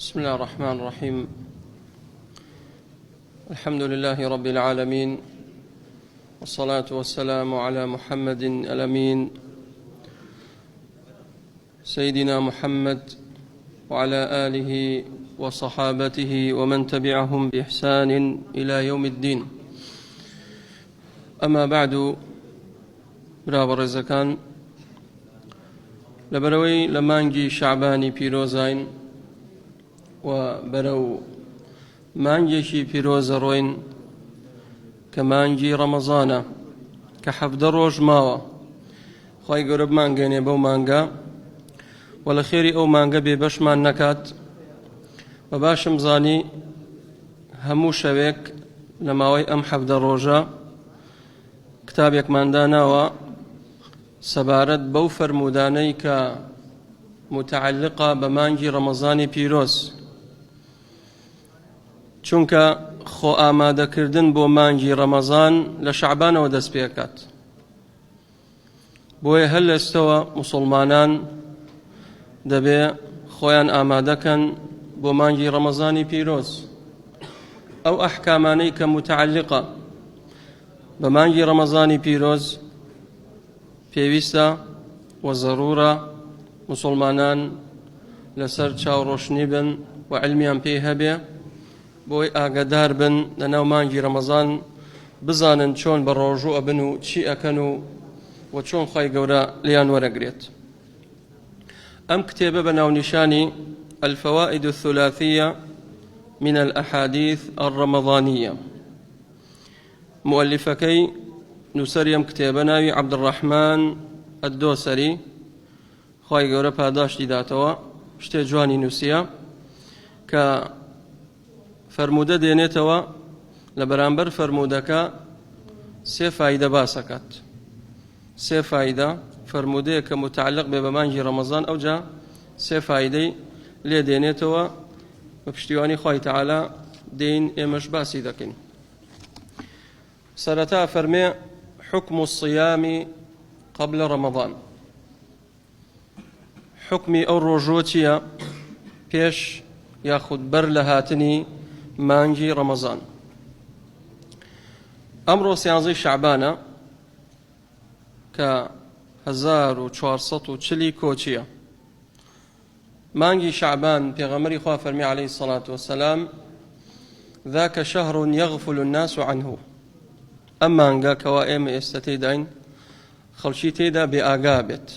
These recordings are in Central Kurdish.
بسم الله الرحمن الرحيم. الحمد لله رب العالمين، والصلاة والسلام على محمد الأمين سيدنا محمد وعلى آله وصحابته ومن تبعهم بإحسان إلى يوم الدين. أما بعد، برابر الزكان لبروي لمانجي شعباني بيروزين وبرو مانجيشي بيروز روين كمانجي رمضان كحفظ روج ماوا خواهي قرب مانجيني بو مانجا ولا خيري او مانجا ببش مان نكات وباش مزاني همو شويك لماوي ام حفظ روجا كتابيك مانداناوا سبارد بو فرموداني كمتعلقة بمانجي رمضاني بيروز چونکە خۆ ئامادەکردن بۆ مانگی ڕەمەزان لە شەعبانەوە دەست پێکات. بۆیە هەر لە ئێستەوە موسڵمانان دەبێ خۆیان ئامادەکەن بۆ مانگی ڕەمەزانی پیرۆز. ئەو ئەحکامانەی کە متعلقە بە مانگی ڕەمەزانی پیرۆز پێویستە و زەڕورە موسڵمانان لەسەر چاوڕۆشنی بن و علمیان پێی هەبێ بۆی ئاگادار بن لەناو مانگی ڕەمەزان، بزانن چۆن بە ڕۆژوو ئەبن و چی ئەکەن و چۆن خوای گەورە لیان وەرەگرێت. ئەم کتێبە بە ناونیشانی الفوائد الثلاثية من الأحاديث الرمضانية، مؤلفەکەی نووسەری ئەم کتێبە ناوی عەبدوڕەحمان الدۆسەری، خوای گەورە پاداشتی داتەوە، شتێ جوانی نووسیە کە فرمودە دێنێتەوە لە بەرامبەر فرمودەکە سێ فایدە باسەکات. سێ فایدە فرمودەیە کە متعلق بێ بە مانگی ڕەمەزان ئەوجا سێ فایدەی لێ دێنێتەوە بە پشتیوانی خوای تەعالا دێین ئێمەش باسی دەکەین. سەرەتا فەرمێ حکم الصيام قبل رمضان. حکمی ئەو ڕۆژوە چییە پێش یاخود بەر لە هاتنی مانگی ڕەمەزان؟ ئەمڕۆ 11 شەعبانە کە 1440 کۆچیە. مانگی شەعبان پێغەمبەری خوا فەرمی عەلەیهی الصەلاة وەسەلام ذاک شەهر یەغفل الناس عنه. ئەم مانگە کەوا ئێمە ئێستا تێداین خەڵکی تێدا بێ ئاگا بێت،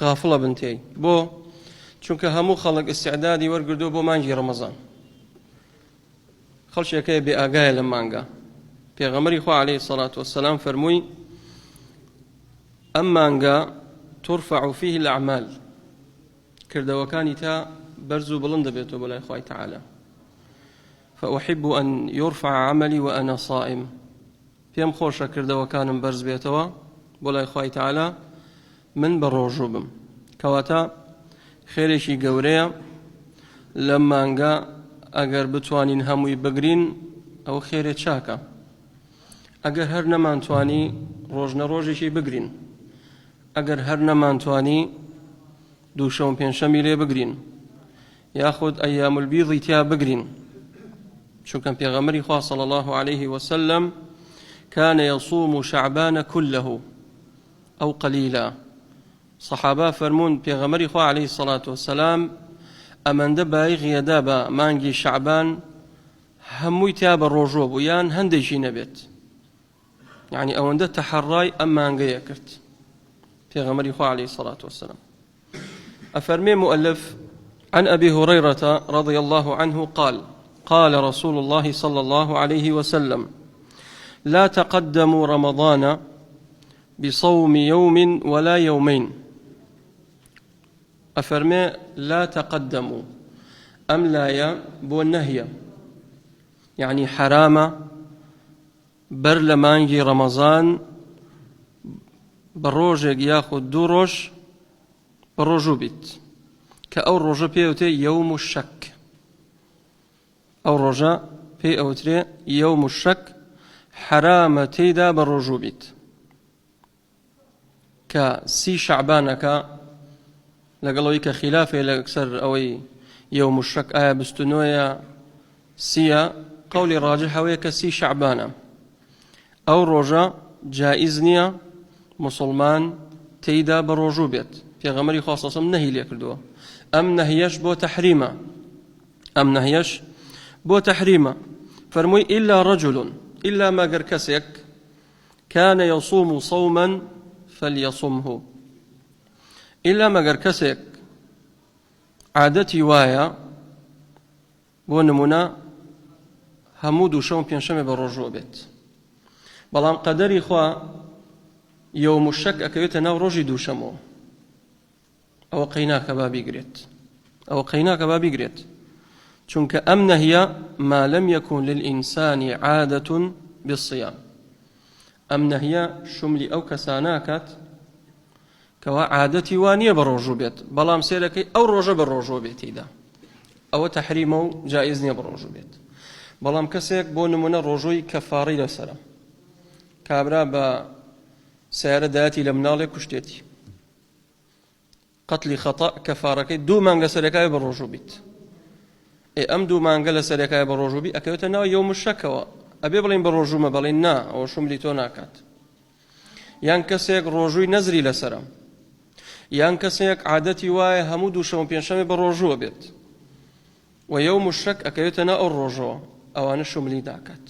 غافڵە بن تێی. بۆ؟ چونکە هەموو خەڵک ئیستیعدادی وەرگردووە بۆ مانگی ڕەمەزان. خەڵکێکەیە بێ ئاگایە لە مانگە. پێغەمبەری خوا عەلەیهی الصەلاة وەسەلام فەرمووی ئەم مانگە ترفع فيه الأعمال، کردەوەکانی تا بەرز و بڵند دەبێتەوە بۆ لای خوای تەعالا. فأحب أن يرفع عملي وأنا صائم. پێم خۆشە کردەوەکانم بەرز بێتەوە بۆ لای خوای تەعالا من بە ڕۆژوو بم. کەواتە خێرێکی گەورەیە لەم مانگە ئەگەر بتوانین هەمووی بگرین ئەو خێرێ چاکە. ئەگەر هەر نەمانتوانی ڕۆژنە ڕۆژێکی بگرین، ئەگەر هەر نەمانتوانی دووشەم پێنجشەمی لێ بگرین یاخود ئەیام البیضی تیا بگرین. چونکە پێغەمبەری خوا صلی الله عليه وسلم كان يصوم شعبان كله أو قليلا. صحابة فرمون پێغەمبەری خوا عليه الصلاة والسلام ئەمەندە بایغیە دا بە مانگی شەعبان هەمووی تیا بە ڕۆژوە بوو یان هەندێکی نەبێت. یعنی ئەوەندە تەحەڕای ئەم مانگەیە کرد پێغەمبەری خوا عليه الصلاة والسلام. أفرمي مؤلف عن أبي هريرة رضي الله عنه قال قال رسول الله صلى الله عليه وسلم لا تقدموا رمضان بصوم يوم ولا يومين. أفرمي لا تقدموا، أم لا يا بو النهي، يعني حرامة بر لمانجي رمضان بروجك ياخد دوروش بروجو بيت كأو روجا بيوتي يوم الشك. أو روجا بيوتي يوم الشك حرامة تيدا بروجو بيت كسي شعبانك لەگەڵەوەی کە خلافێ لەسەر ئەوەی يوم الشك آية بستنوية سيا قولي راجح ويك سي شعبانا أو رجا جائزنيا مسلمان تيدا بروجو بيت في غمري خاصة نهي ليكردوه أم نهيش بو تحريما أم نهيش بو تحريما فرموي إلا رجل إلا ما قركسك كان يصوم صوما فليصمه إلا ما قركسك عادتي وايا بو نمونا همود وشوم بينشمي بروجو بيت بلام قدري خوا يوم الشك أكيوت ناو روجي دوشمو أو قيناك بابي قريت أو قيناك بابي قريت چونك أمن هي ما لم يكن للإنسان عادة بالصيام أمن هي شملي أو كساناكت كوا عادتي وانية بروجو بيت بلام سيركي أو روجو بروجو بيت إذا أو تحريمه جائزني بروجو بيت بلام كسيك بو نمونا روجوي كفاري لسلام كابرا با سيارة داتي لمنالي كشتيتي قتل خطأ كفاركي دو مانغا سركاي بروجو بيت أم دو مانغا سركاي بروجو بيت أكيوتنا يوم الشكوى أبي بلين بروجو ما بلين نا أو شملي توناكات يان كسيك روجوي نزري لسرام يان كسيك عادتي واي همودو شوم بينشامي بروجو بيت ويوم الشك أكيوتنا الروجو أو أنا شملي داكات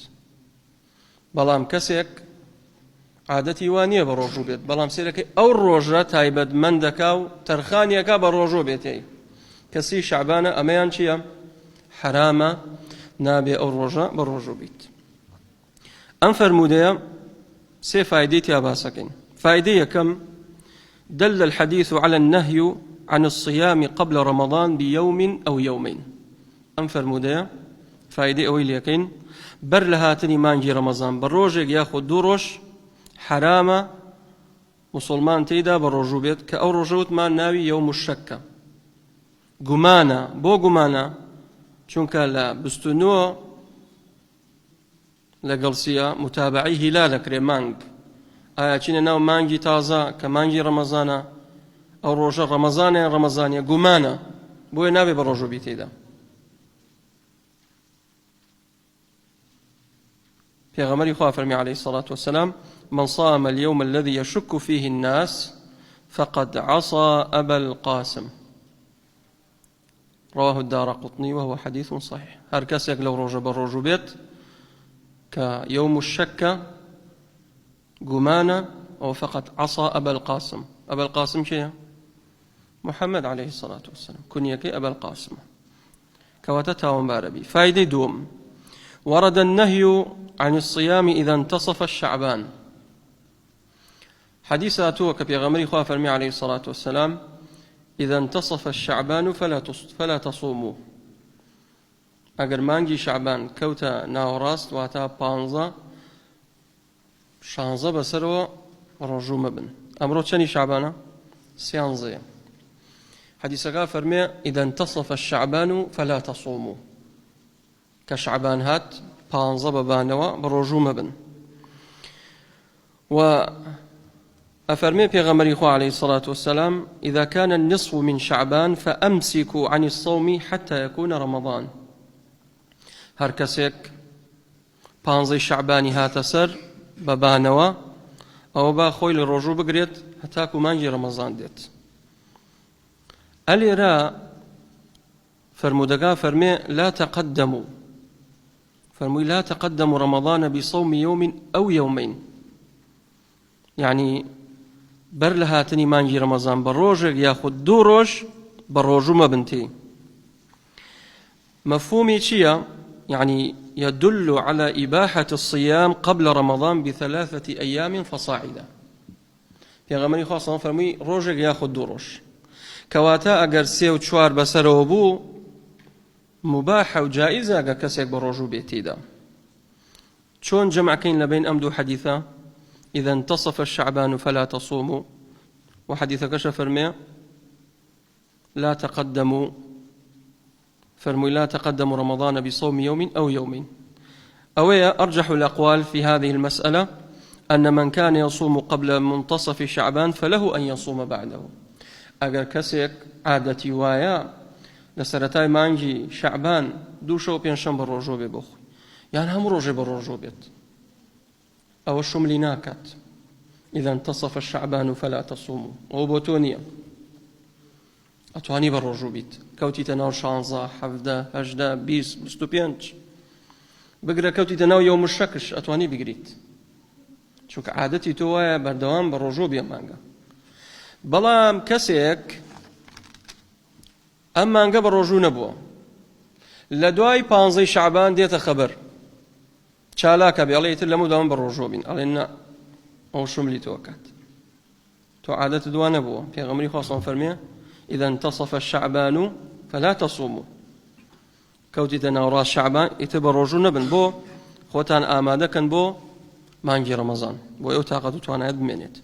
بلام كسيك عادتي وانية بروجو بيت بلام سيرك أو الروجة تايبد من دكاو ترخانيكا بروجو بيتي كسي شعبانة أميان شيا حرامة نابي أو الروجة بروجو بيت أنفر موديا سي فايديتي أباسكين فايدية كم دل الحديث على النهي عن الصيام قبل رمضان بيوم أو يومين أنفر موديا فايدي أويليكين بر لهاتني مانجي رمضان بروجك ياخد دوروش حرامة مسلمان تيدا بروجو بيت كأو رجوت ما ناوي يوم الشكة قمانا بو قمانا چونك لا بستنو لقلسيا متابعي هلالك ريمانج آيا چين ناو مانجي تازا كمانجي رمضانا أو روجا رمضانيا قمانا بو ناوي بروجو بيت تيدا پیغمبر خدا فرمی عليه الصلاة والسلام من صام اليوم الذي يشك فيه الناس فقد عصى أبا القاسم رواه الدارقطني وهو حديث صحيح هركسك لو رجب الرجو بيت كيوم الشك قمانا أو فقد عصى أبا القاسم أبا القاسم شيء محمد عليه الصلاة والسلام كنيك أبا القاسم كواتتها ومباربي فايدة دوم ورد النهي عن الصيام إذا انتصف الشعبان حديثاته كبيغمري خواه فرمي عليه الصلاة والسلام إذا انتصف الشعبان فلا تصوموا أجر مانجي شعبان كوتا ناوراست واتا بانزا شانزا بسروا رجو مبن أمرو تشاني شعبانا سيانزيا حديثك فرمي إذا انتصف الشعبان فلا تصوموا كشعبان هات بانزا ببانوا بروجو مبن وأفرمي بيغمري خو عليه الصلاة والسلام إذا كان النصف من شعبان فأمسكوا عن الصوم حتى يكون رمضان هركسك بانزي شعباني هات سر ببانوا أو با خوي للرجو بقريت هتاكو مانجي رمضان ديت أليرا فرمودقا فرمي لا تقدموا فرمي لا تقدموا رمضان بصوم يوم أو يومين يعني بر لهاتني مانجي رمضان بروجك ياخد دو روج بروجو ما بنتي مفهومي شيا يعني يدل على إباحة الصيام قبل رمضان ب3 أيام فصاعدا في غمري خاصة فرمي روجك ياخد دو روج كواتا أجر سيو تشوار بسرو بو مباحة وجائزة كسيك بروجو بيتيدا شون جمع كين لبين أمدو حديثا إذا انتصف الشعبان فلا تصوموا وحديث كشف فرمي لا تقدموا فرمي لا تقدموا رمضان بصوم يوم أو يومين أويا أرجح الأقوال في هذه المسألة أن من كان يصوم قبل منتصف شعبان فله أن يصوم بعده أجر كسيك عادتي وايا لسرتای مانجی شعبان دوشو پێنجشەممە ڕۆژۆ بێ بۆ خۆی یان هەموو ڕۆژێ بە ڕۆژۆ بێت ئەوە شملی ناکات إذا انتصف الشعبان فلا تصوموا ئەو بۆ تۆ نییە ئەتوانی بە ڕۆژوو بیت کەوتیتە ناو 16 17 18 20 25 بگرە کەوتیتە ناو یەوم الشەکش ئەتوانی بگریت چونکە عادەتی تۆ وایە بەردەوام بە ڕۆژۆ بێ مانگە بەڵام کەسێک ئەم مانگە بە ڕۆژوو نەبووە لە دوای 15 شعبان دێتە خەبەر چالاکە بێ ئەڵێ ئیتر لەمەو داوام بە ڕۆژۆ بین ئەڵێ نا ئەو شملی تۆ کات تۆ عادەت دوا نەبووە پێغەمبەری خوا سەڵ فەرمێ إذا انتصف الشعبان فلا تصوموا کەوتیتە ناوڕاست شعبان ئیتر بە ڕۆژوو نەبن بۆ خۆتان ئامادەکەن بۆ مانگی ڕەمەزان بۆ ئەو تاقەت و توانایەت بمێنێت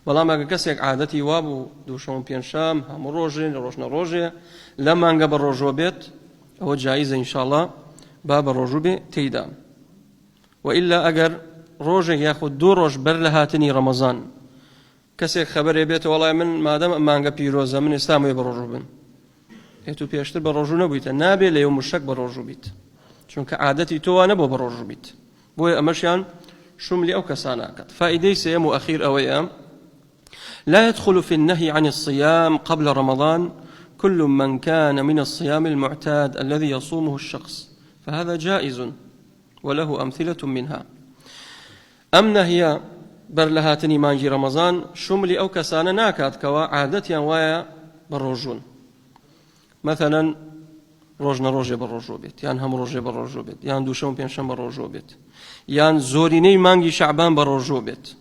بەڵام ئەگە کەسێک عادەتی وا بوو دووشەم پێنجشەم هەموو ڕۆژێ لە ڕۆژنە ڕۆژێ لە مانگە بە ڕۆژۆ بێت ئەوە جایزە ئینشاءڵڵا با بە ڕۆژوو بێ تێیدا وئیلا ئەگەر ڕۆژێک یاخود دوو ڕۆژ بەر لە هاتنی ڕەمەزان کەسێک خەبەرێ بێتە وەڵای من مادەم مانگە پیرۆزە من ئێستا موێ بە ڕۆژوو بن ئێت و پێشتر بە ڕۆژوو نەبوویتە نابێت لە یەوم الشەک بە ڕۆژوو بیت چونکە عادەتی تۆوە نەبوو بە ڕۆژوو بیت بۆیە ئەمەشیان شملی ئەو کەساناکات فائدەی سێم و ئەخیر ئەوەیە لا يدخل في النهي عن الصيام قبل رمضان كل من كان من الصيام المعتاد الذي يصومه الشخص فهذا جائز وله أمثلة منها أم نهي برلهاتني مانجي رمضان شملي أو كسانا ناكات كوا عادتيا وايا بالرجون مثلا روجنا روجي بالرجو بيت يان هم روجي بالرجو بيت يان دوشم بينشم بالرجو بيت يان زوريني مانجي شعبان بالرجو بيت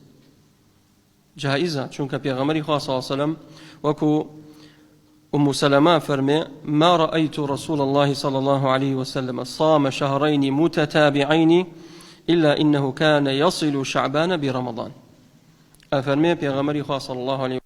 جائزة چونك پیغمبری خدا صلى الله عليه وسلم وكو أم سلمة فرمي ما رأيت رسول الله صلى الله عليه وسلم صام شهرين متتابعين إلا إنه كان يصل شعبان برمضان أفرمي پیغمبری خدا صلى الله عليه